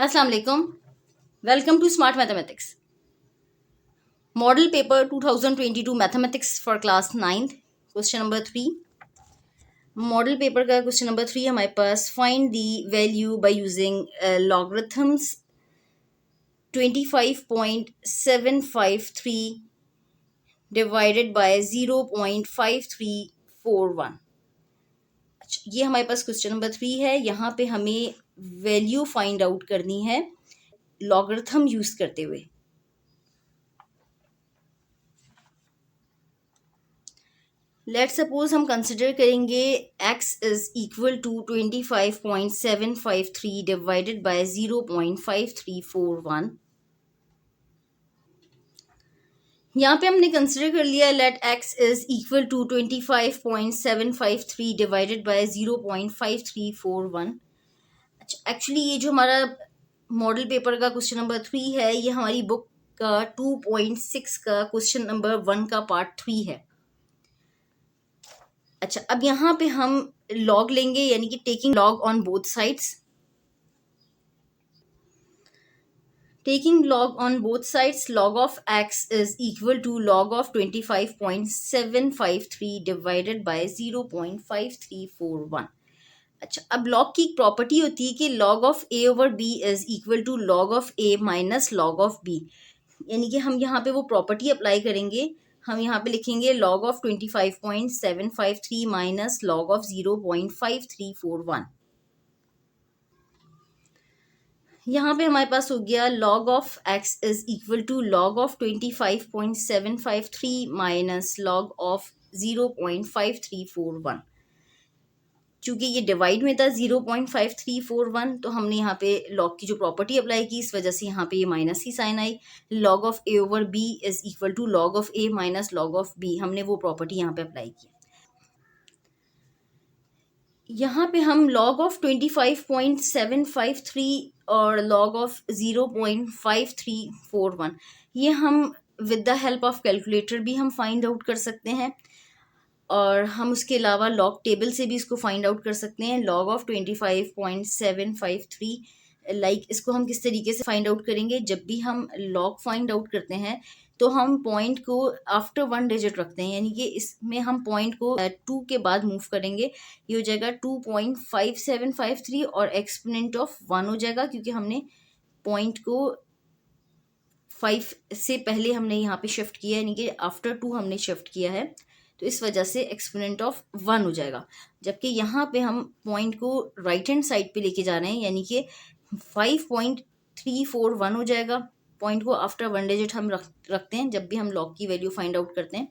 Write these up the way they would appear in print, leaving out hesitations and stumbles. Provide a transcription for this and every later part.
अस्सलाम वालेकुम। Welcome to Smart Mathematics model paper 2022 mathematics for class 9th question number 3। Model paper का question number 3 हमारे पास find the value by using logarithms 25.753 divided by 0.5341। अच्छा, ये हमारे पास क्वेश्चन नंबर 3 है। यहाँ पे हमें वैल्यू फाइंड आउट करनी है लॉगरिथम यूज करते हुए। लेट सपोज हम कंसिडर करेंगे x is equal to 25.753 divided by 0.5341। यहाँ पे हमने कंसिडर कर लिया let x is equal to 25.753 divided by 0.5341। अच्छा, एक्चुअली ये जो हमारा मॉडल पेपर का क्वेश्चन नंबर 3 है, ये हमारी बुक का 2.6 का क्वेश्चन नंबर 1 का पार्ट 3 है। अच्छा, अब यहाँ पे हम लॉग लेंगे, यानी कि taking log on both sides. Taking log on both sides, log of x is equal to log of 25.753 divided by 0.5341। अच्छा, अब लॉग की एक प्रॉपर्टी होती है कि log of a over b is equal to log of a minus log of b, यानी कि हम यहाँ पे वो प्रॉपर्टी अप्लाई करेंगे। हम यहाँ पे लिखेंगे log of 25.753 minus log of 0.5341। यहाँ पे हमारे पास हो गया log of x is equal to log of 25.753 minus log of 0.5341। चूंकि ये डिवाइड में था 0.5341, तो हमने यहाँ पे लॉग की जो प्रॉपर्टी अप्लाई की, इस वजह से यहाँ पे ये माइनस की साइन आई। Log of a over b is equal to log of a minus log of b, हमने वो प्रॉपर्टी यहाँ पे अप्लाई की। यहाँ पे हम लॉग ऑफ 25.753 और लॉग ऑफ 0.5341, ये हम with the help of calculator भी हम फाइंड आउट कर सकते हैं, और हम उसके अलावा लॉग टेबल से भी इसको फाइंड आउट कर सकते हैं। लॉग ऑफ 25.753 लाइक इसको हम किस तरीके से फाइंड आउट करेंगे, जब भी हम लॉग फाइंड आउट करते हैं तो हम पॉइंट को आफ्टर 1 डिजिट रखते हैं, यानी कि इसमें हम पॉइंट को 2 के बाद मूव करेंगे। ये हो जाएगा 2.5753 और एक्सपोनेंट ऑफ 1 हो जाएगा, क्योंकि हमने पॉइंट को 5 से पहले हमने यहाँ पे शिफ्ट किया है, यानी कि आफ्टर 2 हमने शिफ्ट किया है, तो इस वजह से एक्सपोनेंट ऑफ 1 हो जाएगा। जबकि यहाँ पे हम पॉइंट को राइट हैंड साइड पे लेके जा रहे हैं, यानी कि 5.341 हो जाएगा। पॉइंट को आफ्टर 1 डिजिट हम रखते हैं जब भी हम लॉग की वैल्यू फाइंड आउट करते हैं।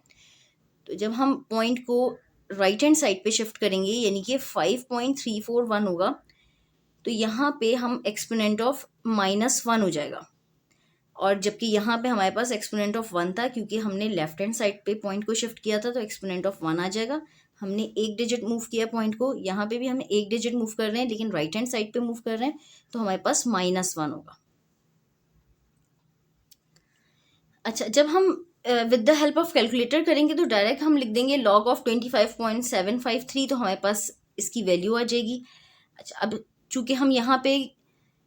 तो जब हम पॉइंट को राइट हैंड साइड पे शिफ्ट करेंगे, यानी कि 5.341 होगा, तो यहाँ पे हम एक्सपोनेंट ऑफ -1 हो जाएगा। और जबकि यहाँ पे हमारे पास एक्सपोनेंट ऑफ 1 था, क्योंकि हमने लेफ्ट हैंड साइड पे पॉइंट को शिफ्ट किया था, तो एक्सपोनेंट ऑफ 1 आ जाएगा। हमने एक डिजिट मूव किया पॉइंट को, यहाँ पे भी हम एक डिजिट मूव कर रहे हैं, लेकिन राइट हैंड साइड पे मूव कर रहे हैं, तो हमारे पास -1 होगा। अच्छा, जब हम with the help of calculator करेंगे तो डायरेक्ट हम लिख देंगे लॉग ऑफ 25.753, तो हमारे पास इसकी वैल्यू आ जाएगी। अच्छा, अब चूंकि हम यहाँ पे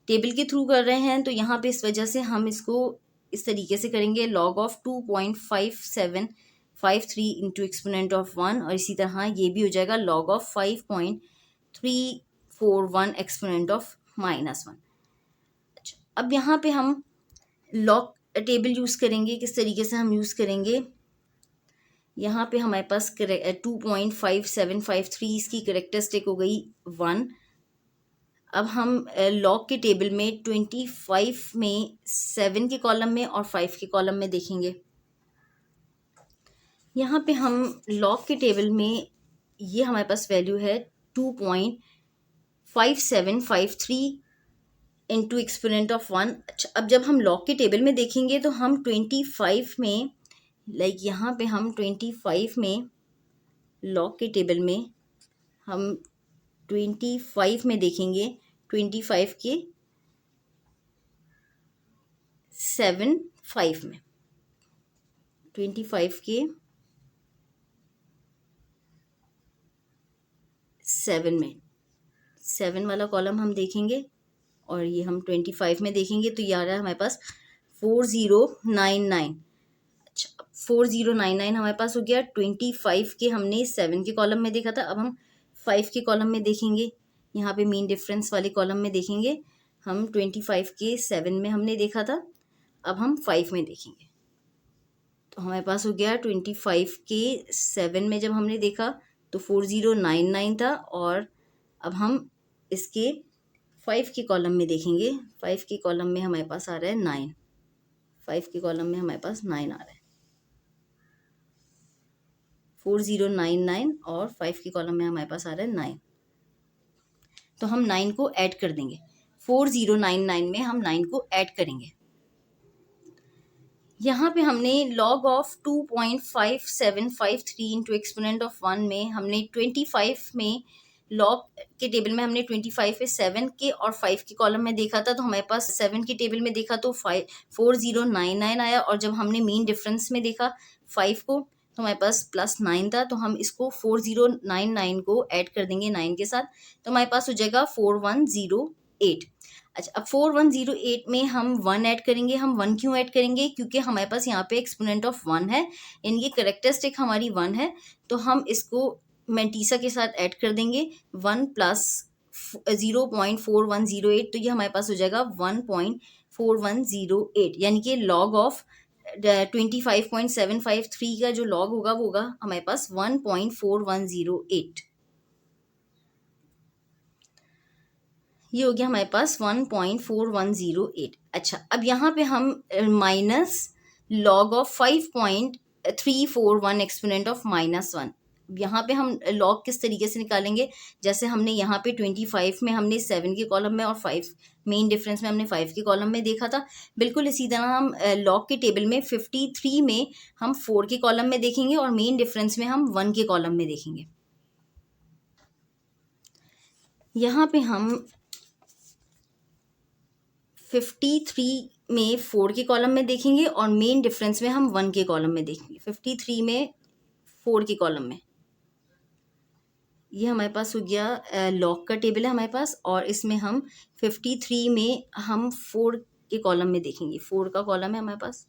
टेबल के थ्रू कर रहे हैं, तो यहाँ पे इस वजह से हम इसको इस तरीके से करेंगे log of 2.5753 into exponent of 1, और इसी तरह ये भी हो जाएगा लॉग ऑफ 5.341 एक्सपोनेंट ऑफ -1। अच्छा, अब यहाँ पे हम लॉग टेबल यूज़ करेंगे। किस तरीके से हम यूज़ करेंगे, यहाँ पे हमारे पास 2.5753 इसकी करेक्टरिस्टिक हो गई 1। अब हम लॉग के टेबल में 25 में 7 के कॉलम में और 5 के कॉलम में देखेंगे। यहाँ पे हम लॉग के टेबल में ये हमारे पास वैल्यू है 2.5753 इंटू एक्सपोनेंट ऑफ 1। अच्छा, अब जब हम लॉग के टेबल में देखेंगे तो हम 25 में यहाँ पे हम 25 में लॉग के टेबल में हम 25 में देखेंगे 25 के 7 5 में 25 के 7 में 7 वाला कॉलम हम देखेंगे, और ये हम 25 में देखेंगे तो ये आ रहा है हमारे पास 4099। अच्छा, 4099 हमारे पास हो गया। 25 के हमने 7 के कॉलम में देखा था, अब हम 5 के कॉलम में देखेंगे। यहाँ पे मीन डिफरेंस वाले कॉलम में देखेंगे। हम 25 के 7 में हमने देखा था, अब हम 5 में देखेंगे। तो हमारे पास हो गया 25 के 7 में जब हमने देखा तो 4099 था, और अब हम इसके 5 के कॉलम में देखेंगे। 5 के कॉलम में हमारे पास आ रहा है 9। 5 के कॉलम में हमारे पास 9 आ रहा है। 4099 और 5 के कॉलम में हमारे पास आ रहा है 9। तो हम 9 को ऐड कर देंगे। 4099 में हम 9 को ऐड करेंगे। यहाँ पे हमने log of 2.5753 into exponent of 1 में हमने 25 में log के टेबल में हमने 25 पे 7 के और 5 के कॉलम में देखा था, तो हमारे पास 7 के टेबल में देखा तो 4099 आया, और जब हमने मीन डिफरेंस में देखा 5 को तो हमारे पास +9 था, तो हम इसको 4099 को ऐड कर देंगे 9 के साथ, तो हमारे पास हो जाएगा 4108। अच्छा, अब 4108 में हम 1 ऐड करेंगे। हम 1 क्यों ऐड करेंगे? क्योंकि हमारे पास यहाँ पे एक्सपोनेंट ऑफ 1 है, यानी कि करेक्टरिस्टिक हमारी 1 है, तो हम इसको मेंटीसा के साथ ऐड कर देंगे 1 प्लस 0.4108, तो ये हमारे पास हो जाएगा 1.4108, यानी कि लॉग ऑफ 25.753 का जो लॉग होगा वो होगा हमारे पास 1.4108। ये हो गया हमारे पास 1.4108। अच्छा, अब यहाँ पे हम minus log of 5.341 exponent of -1। यहाँ पे हम लॉग किस तरीके से निकालेंगे? जैसे हमने यहाँ पे 25 में हमने 7 के कॉलम में और 5 मेन डिफरेंस में हमने 5 के कॉलम में देखा था, बिल्कुल इसी तरह हम लॉग के टेबल में 53 में हम 4 के कॉलम में देखेंगे और मेन डिफरेंस में हम 1 के कॉलम में देखेंगे। यहाँ पे हम 53 में 4 के कॉलम में देखेंगे और मेन डिफरेंस में हम 1 के कॉलम में देखेंगे। 53 में 4 के कॉलम में, ये हमारे पास हो गया लॉग का टेबल है हमारे पास, और इसमें हम 53 में हम 4 के कॉलम में देखेंगे। 4 का कॉलम है हमारे पास,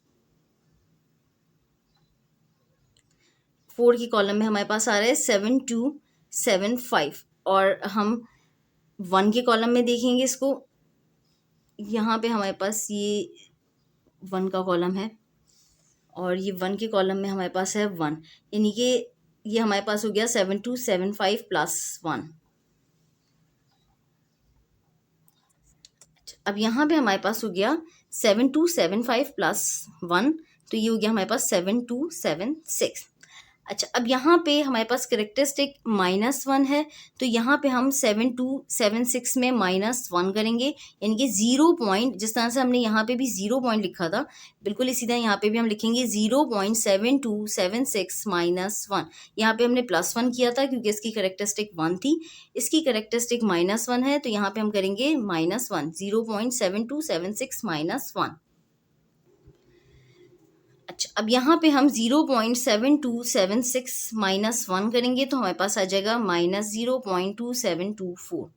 4 के कॉलम में हमारे पास आ रहा है 7275, और हम 1 के कॉलम में देखेंगे इसको। यहाँ पे हमारे पास ये 1 का कॉलम है, और ये 1 के कॉलम में हमारे पास है 1, यानी कि ये हमारे पास हो गया 7275 प्लस 1। अब यहाँ पे हमारे पास हो गया 7275 प्लस 1, तो ये हो गया हमारे पास 7276। अच्छा, अब यहाँ पे हमारे पास करेक्टरिस्टिक -1 है, तो यहाँ पे हम 7276 में -1 करेंगे, यानी कि 0 पॉइंट, जिस तरह से हमने यहाँ पे भी 0 पॉइंट लिखा था, बिल्कुल इसी तरह यहाँ पे भी हम लिखेंगे 0.7276 -1। यहाँ पे हमने +1 किया था क्योंकि इसकी करेक्टरिस्टिक 1 थी, इसकी करेक्टरिस्टिक -1 है, तो यहाँ पे हम करेंगे -1, 0.7276 -1। अच्छा, अब यहाँ पे हम 0.7276 -1 करेंगे तो हमारे पास आ जाएगा -0.2724,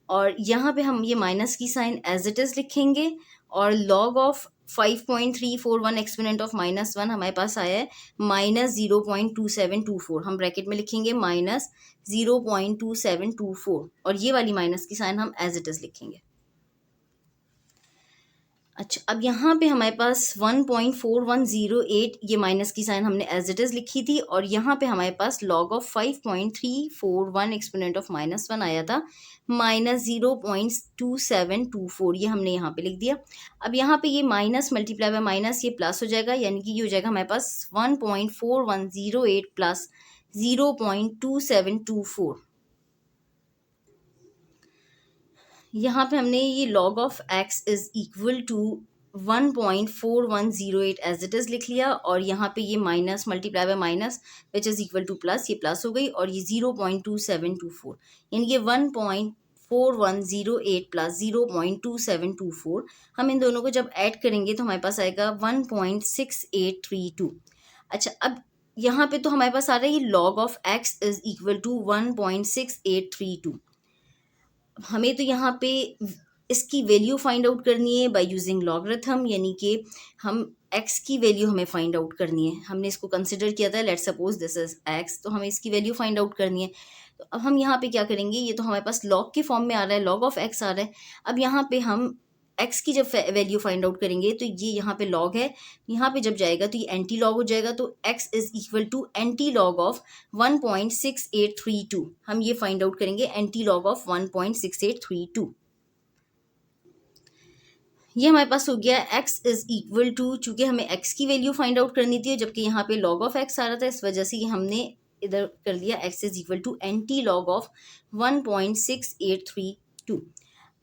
और यहाँ पे हम ये माइनस की साइन एज इट इज़ लिखेंगे, और लॉग ऑफ 5.341 एक्सपोनेंट ऑफ -1 हमारे पास आया है -0.2724। हम ब्रैकेट में लिखेंगे -0.2724, और ये वाली माइनस की साइन हम एज इट इज़ लिखेंगे। अच्छा, अब यहाँ पे हमारे पास 1.4108, ये माइनस की साइन हमने एज इट इज़ लिखी थी, और यहाँ पे हमारे पास लॉग ऑफ 5.341 एक्सपोनेंट ऑफ -1 आया था -0.2724, ये हमने यहाँ पे लिख दिया। अब यहाँ पे ये माइनस मल्टीप्लाई बाय माइनस ये प्लस हो जाएगा, यानी कि ये हो जाएगा हमारे पास 1.4108 प्लस 0.2724। यहाँ पे हमने ये log of x is equal to 1.4108 as it is लिख लिया, और यहाँ पे ये minus multiply by minus which is equal to plus, ये प्लस हो गई, और ये 0.2724, यानी कि 1.4108 प्लस 0.2724, हम इन दोनों को जब ऐड करेंगे तो हमारे पास आएगा 1.6832। अच्छा, अब यहाँ पे तो हमारे पास आ रहा है ये log of x is equal to 1.6832। हमें तो यहाँ पे इसकी वैल्यू फाइंड आउट करनी है बाय यूजिंग लॉगरिथम, यानी कि हम x की वैल्यू हमें फाइंड आउट करनी है। हमने इसको कंसिडर किया था, let's suppose this is x, तो हमें इसकी वैल्यू फाइंड आउट करनी है। तो अब हम यहाँ पे क्या करेंगे, ये तो हमारे पास लॉग के फॉर्म में आ रहा है, लॉग ऑफ x आ रहा है। अब यहाँ पे हम x की जब वैल्यू फाइंड आउट करेंगे तो ये यहाँ पे लॉग है, यहाँ पे जब जाएगा तो ये एंटी लॉग हो जाएगा, तो x is equal to anti log of 1.6832। हम ये फाइंड आउट करेंगे एंटी लॉग ऑफ 1.6832। ये हमारे पास हो गया x इज इक्वल टू, चूंकि हमें x की वैल्यू फाइंड आउट करनी थी जबकि यहाँ पे log ऑफ x आ रहा था, इस वजह से ये हमने इधर कर दिया x is equal to anti log of 1.6832।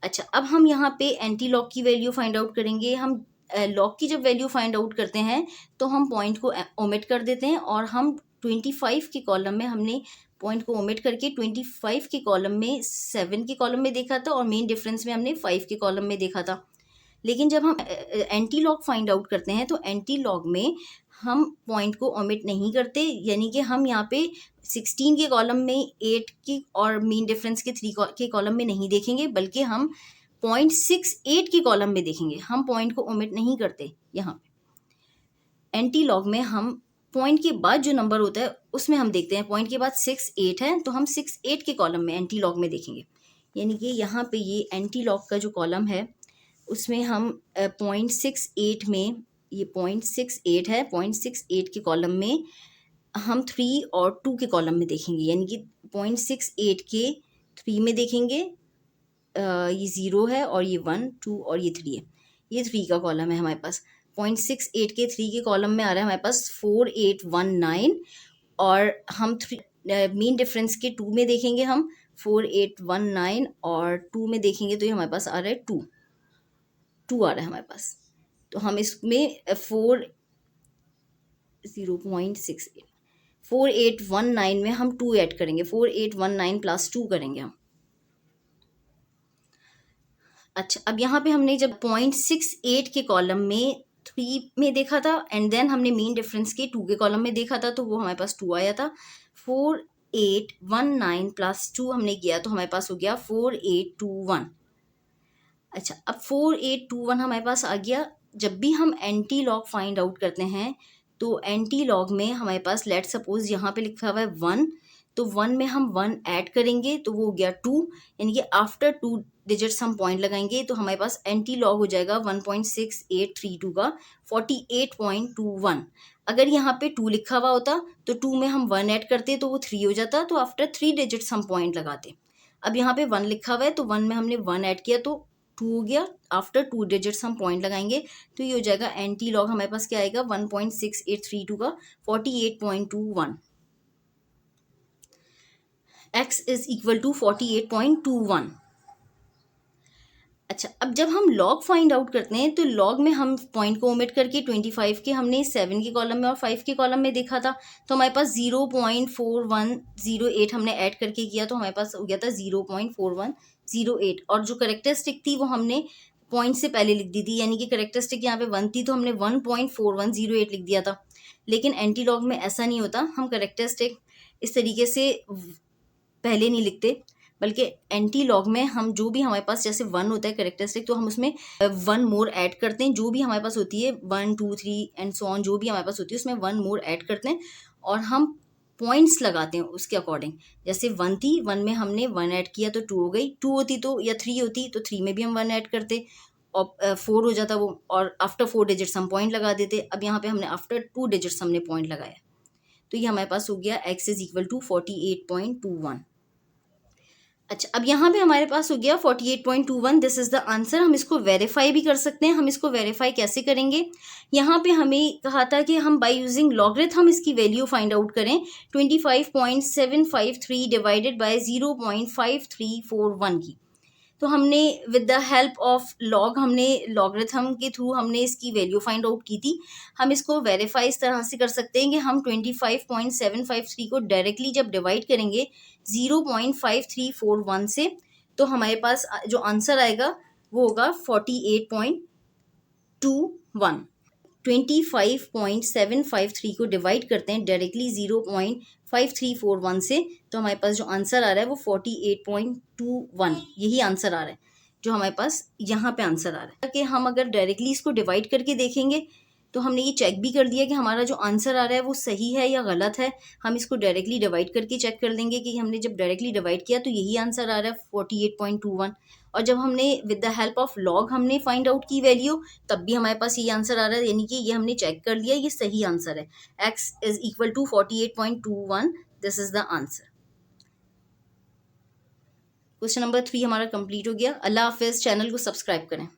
अच्छा, अब हम यहाँ पे एंटी लॉग की वैल्यू फाइंड आउट करेंगे। हम लॉग की जब वैल्यू फाइंड आउट करते हैं तो हम पॉइंट को ओमिट कर देते हैं, और हम 25 के कॉलम में हमने पॉइंट को ओमिट करके 25 के कॉलम में 7 के कॉलम में देखा था, और मेन डिफरेंस में हमने 5 के कॉलम में देखा था। लेकिन जब हम एंटी लॉग फाइंड आउट करते हैं तो एंटी लॉग में हम पॉइंट को ओमिट नहीं करते, यानी कि हम यहाँ पे 16 के कॉलम में 8 की और मीन डिफरेंस के 3 के कॉलम में नहीं देखेंगे, बल्कि हम 0.68 के कॉलम में देखेंगे। हम पॉइंट को ओमिट नहीं करते। यहाँ पे एंटी लॉग में हम पॉइंट के बाद जो नंबर होता है उसमें हम देखते हैं, पॉइंट के बाद 68 है तो हम 68 के कॉलम में एंटी लॉग में देखेंगे। यानी कि यहाँ पे ये एंटी लॉग का जो कॉलम है उसमें हम 0.68 में, ये 0.68 है, 0.68 के कॉलम में हम 3 और 2 के कॉलम में देखेंगे, यानी कि 0.68 के 3 में देखेंगे, ये 0 है और ये 1, 2 और ये 3 है, ये 3 का कॉलम है हमारे पास। 0.68 के 3 के कॉलम में आ रहा है हमारे पास 4819, और हम मीन डिफरेंस के 2 में देखेंगे हम 4819, और 2 में देखेंगे तो ये हमारे पास आ रहा है 2 आ रहा है हमारे पास। तो हम इसमें 4819 में हम 2 ऐड करेंगे, 4819 प्लस 2 करेंगे हम। अच्छा, अब यहाँ पे हमने जब 0.68 के कॉलम में 3 में देखा था, एंड देन हमने मीन डिफरेंस के 2 के कॉलम में देखा था, तो वो हमारे पास 2 आया था। 4819 प्लस 2 हमने किया तो हमारे पास हो गया 4821। अच्छा, अब 4821 हमारे पास आ गया। जब भी हम एंटी लॉग फाइंड आउट करते हैं तो एंटी लॉग में हमारे पास लेट सपोज यहाँ पे लिखा हुआ है 1, तो 1 में हम 1 ऐड करेंगे तो वो हो गया 2, यानी कि आफ्टर 2 डिजिट्स हम पॉइंट लगाएंगे तो हमारे पास एंटी लॉग हो जाएगा 1.6832 का 48.21। अगर यहाँ पे 2 लिखा हुआ होता तो 2 में हम 1 ऐड करते तो वो 3 हो जाता, तो आफ्टर 3 डिजिट्स हम पॉइंट लगाते। अब यहाँ पे 1 लिखा हुआ है तो 1 में हमने 1 ऐड किया तो 2 हो गया, आफ्टर 2 डिजिट्स हम पॉइंट लगाएंगे तो ये हो जाएगा एंटी लॉग हमारे पास क्या आएगा 1.6832 का 48.21। x is equal to 48.21। अच्छा, अब जब हम लॉग फाइंड आउट करते हैं तो लॉग में हम पॉइंट को ओमिट करके 25 के हमने 7 के कॉलम में और 5 के कॉलम में देखा था, तो हमारे पास 0.4108 हमने ऐड करके किया तो हमारे पास हो गया था 0.4108, और जो करेक्टरिस्टिक थी वो हमने पॉइंट से पहले लिख दी थी, यानी कि करेक्टरिस्टिक यहाँ पे 1 थी तो हमने 1.4108 लिख दिया था। लेकिन एंटी लॉग में ऐसा नहीं होता, हम करेक्टरिस्टिक इस तरीके से पहले नहीं लिखते, बल्कि एंटी लॉग में हम जो भी हमारे पास जैसे 1 होता है करेक्टरिस्टिक तो हम उसमें 1 मोर ऐड करते हैं, जो भी हमारे पास होती है 1 2 3 एंड सो ऑन, जो भी हमारे पास होती है उसमें 1 मोर ऐड करते हैं और हम पॉइंट्स लगाते हैं उसके अकॉर्डिंग। जैसे 1 थी, 1 में हमने 1 ऐड किया तो 2 हो गई, 2 होती तो या 3 होती तो 3 में भी हम 1 ऐड करते और 4 हो जाता वो, और आफ्टर 4 डिजिट्स हम पॉइंट लगा देते। अब यहाँ पे हमने आफ्टर 2 डिजिट्स हमने पॉइंट लगाया, तो ये हमारे पास हो गया x इज इक्वल टू 48.21। अच्छा, अब यहाँ पे हमारे पास हो गया 48.21, दिस इज द आंसर। हम इसको वेरीफाई भी कर सकते हैं। हम इसको वेरीफाई कैसे करेंगे, यहाँ पे हमें कहा था कि हम बाय यूजिंग लॉगरिथम इसकी वैल्यू फाइंड आउट करें। 25.753 डिवाइडेड बाय 0.5341 की, तो हमने with the help of log हमने लॉगरिथम के थ्रू हमने इसकी वैल्यू फाइंड आउट की थी। हम इसको वेरीफाई इस तरह से कर सकते हैं कि हम 25.753 को डायरेक्टली जब डिवाइड करेंगे 0.5341 से, तो हमारे पास जो आंसर आएगा वो होगा 48.21। 25.753 को डिवाइड करते हैं डायरेक्टली 0.5341 से, तो हमारे पास जो आंसर आ रहा है वो 48.21 यही आंसर आ रहा है। जो हमारे पास यहाँ पे आंसर आ रहा है। कि हम अगर डायरेक्टली इसको डिवाइड करके देखेंगे तो हमने ये चेक भी कर दिया कि हमारा जो आंसर आ रहा है वो सही है या गलत है। हम इसको डायरेक्टली डिवाइड करके चेक कर लेंगे कि हमने जब डायरेक्टली डिवाइड किया तो यही आंसर आ रहा है 48.21, और जब हमने with the help of log हमने फाइंड आउट की वैल्यू तब भी हमारे पास यही आंसर आ रहा है, यानी कि ये हमने चेक कर लिया, ये सही आंसर है। x is equal to 48.21, this is the answer. Question number 3 हमारा कंप्लीट हो गया। अल्लाह हाफिज़। चैनल को सब्सक्राइब करें।